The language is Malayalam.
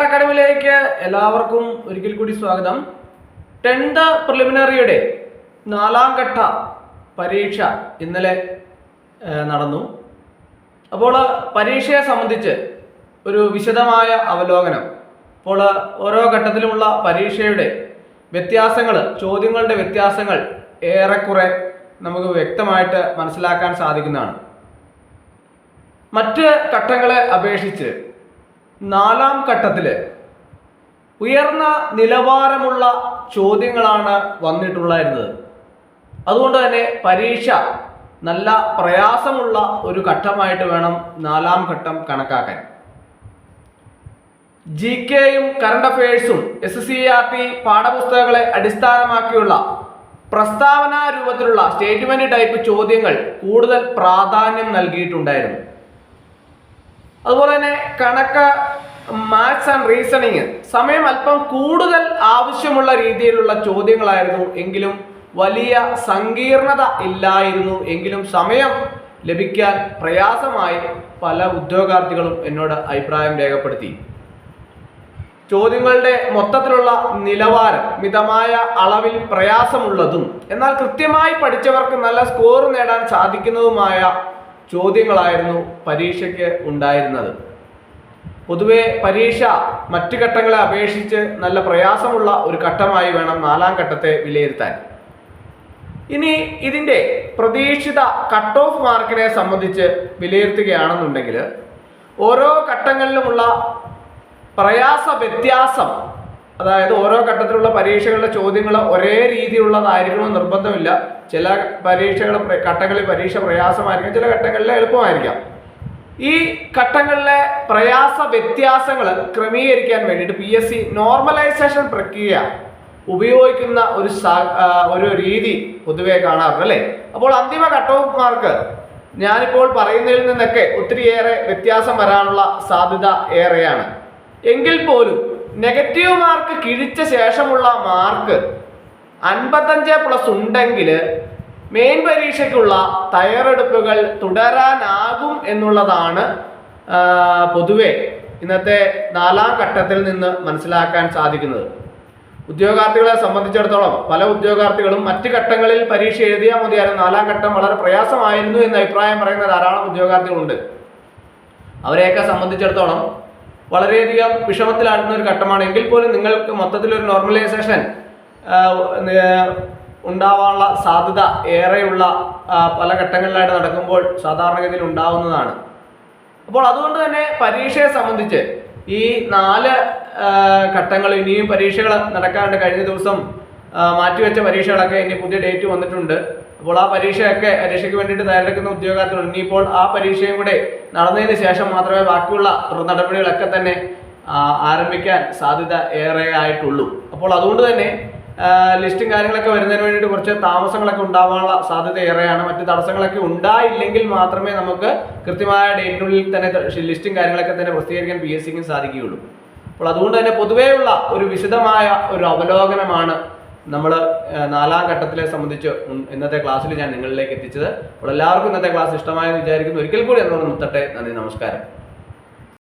അക്കാഡമിയിലേക്ക് എല്ലാവർക്കും ഒരിക്കൽ കൂടി സ്വാഗതം. 10th പ്രിലിമിനറിയുടെ 4ാം ഘട്ട പരീക്ഷ ഇന്നലെ നടന്നു. അപ്പോൾ പരീക്ഷയെ സംബന്ധിച്ച് ഒരു വിശദമായ അവലോകനം. അപ്പോൾ ഓരോ ഘട്ടത്തിലുമുള്ള പരീക്ഷയുടെ വ്യത്യാസങ്ങൾ, ചോദ്യങ്ങളുടെ വ്യത്യാസങ്ങൾ ഏറെക്കുറെ നമുക്ക് വ്യക്തമായിട്ട് മനസ്സിലാക്കാൻ സാധിക്കുന്നതാണ്. മറ്റ് ഘട്ടങ്ങളെ അപേക്ഷിച്ച് 4ാം ഘട്ടത്തിൽ ഉയർന്ന നിലവാരമുള്ള ചോദ്യങ്ങളാണ് വന്നിട്ടുണ്ടായിരുന്നത്. അതുകൊണ്ട് തന്നെ പരീക്ഷ നല്ല പ്രയാസമുള്ള ഒരു ഘട്ടമായിട്ട് വേണം 4ാം ഘട്ടം കണക്കാക്കാൻ. GKയും കറണ്ട് അഫയേഴ്സും SCERT പാഠപുസ്തകങ്ങളെ അടിസ്ഥാനമാക്കിയുള്ള പ്രസ്താവനാ രൂപത്തിലുള്ള സ്റ്റേറ്റ്മെന്റ് ടൈപ്പ് ചോദ്യങ്ങൾ കൂടുതൽ പ്രാധാന്യം നൽകിയിട്ടുണ്ടായിരുന്നു. അതുപോലെ തന്നെ കണക്ക്, മാത്സ് ആൻഡ് റീസണിങ് സമയം അല്പം കൂടുതൽ ആവശ്യമുള്ള രീതിയിലുള്ള ചോദ്യങ്ങളായിരുന്നു. എങ്കിലും വലിയ സങ്കീർണത ഇല്ലായിരുന്നു. എങ്കിലും സമയം ലഭിക്കാൻ പ്രയാസമായി പല ഉദ്യോഗാർത്ഥികളും എന്നോട് അഭിപ്രായം രേഖപ്പെടുത്തി. ചോദ്യങ്ങളുടെ മൊത്തത്തിലുള്ള നിലവാരം മിതമായ അളവിൽ പ്രയാസമുള്ളതും എന്നാൽ കൃത്യമായി പഠിച്ചവർക്ക് നല്ല സ്കോർ നേടാൻ സാധിക്കുന്നതുമായ ചോദ്യങ്ങളായിരുന്നു പരീക്ഷയ്ക്ക് ഉണ്ടായിരുന്നത്. പൊതുവെ പരീക്ഷ മറ്റു ഘട്ടങ്ങളെ അപേക്ഷിച്ച് നല്ല പ്രയാസമുള്ള ഒരു ഘട്ടമായി വേണം 4ാം ഘട്ടത്തെ വിലയിരുത്താൻ. ഇനി ഇതിൻ്റെ പ്രതീക്ഷിത കട്ട് ഓഫ് മാർക്കിനെ സംബന്ധിച്ച് വിലയിരുത്തുകയാണെന്നുണ്ടെങ്കിൽ ഓരോ ഘട്ടങ്ങളിലുമുള്ള പ്രയാസ വ്യത്യാസം, അതായത് ഓരോ ഘട്ടത്തിലുള്ള പരീക്ഷകളുടെ ചോദ്യങ്ങൾ ഒരേ രീതിയിലുള്ളതായിരിക്കണമെന്ന് നിർബന്ധമില്ല. ചില ഘട്ടങ്ങളിൽ പരീക്ഷ പ്രയാസമായിരിക്കാം, ചില ഘട്ടങ്ങളിൽ എളുപ്പമായിരിക്കാം. ഈ ഘട്ടങ്ങളിലെ പ്രയാസ വ്യത്യാസങ്ങൾ ക്രമീകരിക്കാൻ വേണ്ടിയിട്ട് PSC നോർമലൈസേഷൻ പ്രക്രിയ ഉപയോഗിക്കുന്ന ഒരു രീതി പൊതുവെ കാണാറുണ്ട് അല്ലേ. അപ്പോൾ അന്തിമ കട്ട് ഓഫ് മാർക്ക് ഞാനിപ്പോൾ പറയുന്നതിൽ നിന്നൊക്കെ ഒത്തിരിയേറെ വ്യത്യാസം വരാനുള്ള സാധ്യത ഏറെയാണ്. എങ്കിൽ പോലും നെഗറ്റീവ് മാർക്ക് കിഴിച്ച ശേഷമുള്ള മാർക്ക് 55+ ഉണ്ടെങ്കിൽ മെയിൻ പരീക്ഷയ്ക്കുള്ള തയ്യാറെടുപ്പുകൾ തുടരാനാകും എന്നുള്ളതാണ് പൊതുവെ ഇന്നത്തെ 4ാം ഘട്ടത്തിൽ നിന്ന് മനസ്സിലാക്കാൻ സാധിക്കുന്നത്. ഉദ്യോഗാർത്ഥികളെ സംബന്ധിച്ചിടത്തോളം പല ഉദ്യോഗാർത്ഥികളും മറ്റ് ഘട്ടങ്ങളിൽ പരീക്ഷ എഴുതിയാൽ മതിയായിരുന്നു, 4ാം ഘട്ടം വളരെ പ്രയാസമായിരുന്നു എന്ന് അഭിപ്രായം പറയുന്ന ധാരാളം ഉദ്യോഗാർത്ഥികളുണ്ട്. അവരെയൊക്കെ സംബന്ധിച്ചിടത്തോളം വളരെയധികം വിഷമത്തിലാടുന്ന ഒരു ഘട്ടമാണ്. എങ്കിൽ പോലും നിങ്ങൾക്ക് മൊത്തത്തിലൊരു നോർമലൈസേഷൻ ഉണ്ടാവാനുള്ള സാധ്യത ഏറെയുള്ള പല ഘട്ടങ്ങളിലായിട്ട് നടക്കുമ്പോൾ സാധാരണഗതിയിൽ ഉണ്ടാവുന്നതാണ്. അപ്പോൾ അതുകൊണ്ട് തന്നെ പരീക്ഷയെ സംബന്ധിച്ച് ഈ 4 ഘട്ടങ്ങൾ ഇനിയും പരീക്ഷകൾ നടക്കാണ്ട്, കഴിഞ്ഞ ദിവസം മാറ്റിവെച്ച പരീക്ഷകളൊക്കെ ഇനി പുതിയ ഡേറ്റ് വന്നിട്ടുണ്ട്. അപ്പോൾ ആ പരീക്ഷയ്ക്ക് വേണ്ടിയിട്ട് തയ്യാറെടുക്കുന്ന ഉദ്യോഗാർത്ഥികൾ ഇനിയിപ്പോൾ ആ പരീക്ഷയും കൂടെ നടന്നതിന് ശേഷം മാത്രമേ ബാക്കിയുള്ള നടപടികളൊക്കെ തന്നെ ആരംഭിക്കാൻ സാധ്യത ഏറെ ആയിട്ടുള്ളൂ. അപ്പോൾ അതുകൊണ്ട് തന്നെ ലിസ്റ്റും കാര്യങ്ങളൊക്കെ വരുന്നതിന് വേണ്ടിയിട്ട് കുറച്ച് താമസങ്ങളൊക്കെ ഉണ്ടാവാനുള്ള സാധ്യത ഏറെയാണ്. മറ്റ് തടസ്സങ്ങളൊക്കെ ഉണ്ടായില്ലെങ്കിൽ മാത്രമേ നമുക്ക് കൃത്യമായ ഡേറ്റിനുള്ളിൽ തന്നെ ലിസ്റ്റും കാര്യങ്ങളൊക്കെ തന്നെ പ്രസിദ്ധീകരിക്കാൻ PSCക്ക് സാധിക്കുകയുള്ളൂ. അപ്പോൾ അതുകൊണ്ട് തന്നെ പൊതുവെയുള്ള ഒരു വിശദമായ ഒരു അവലോകനമാണ് നമ്മൾ 4ാം ഘട്ടത്തിലെ സംബന്ധിച്ച് ഇന്നത്തെ ക്ലാസ്സിൽ ഞാൻ നിങ്ങളിലേക്ക് എത്തിച്ചത്. അപ്പോൾ എല്ലാവർക്കും ഇന്നത്തെ ക്ലാസ് ഇഷ്ടമായെന്ന് വിചാരിക്കുന്നു. ഒരിക്കൽ കൂടി എന്നോട് നിർത്തട്ടെ. നന്ദി, നമസ്കാരം.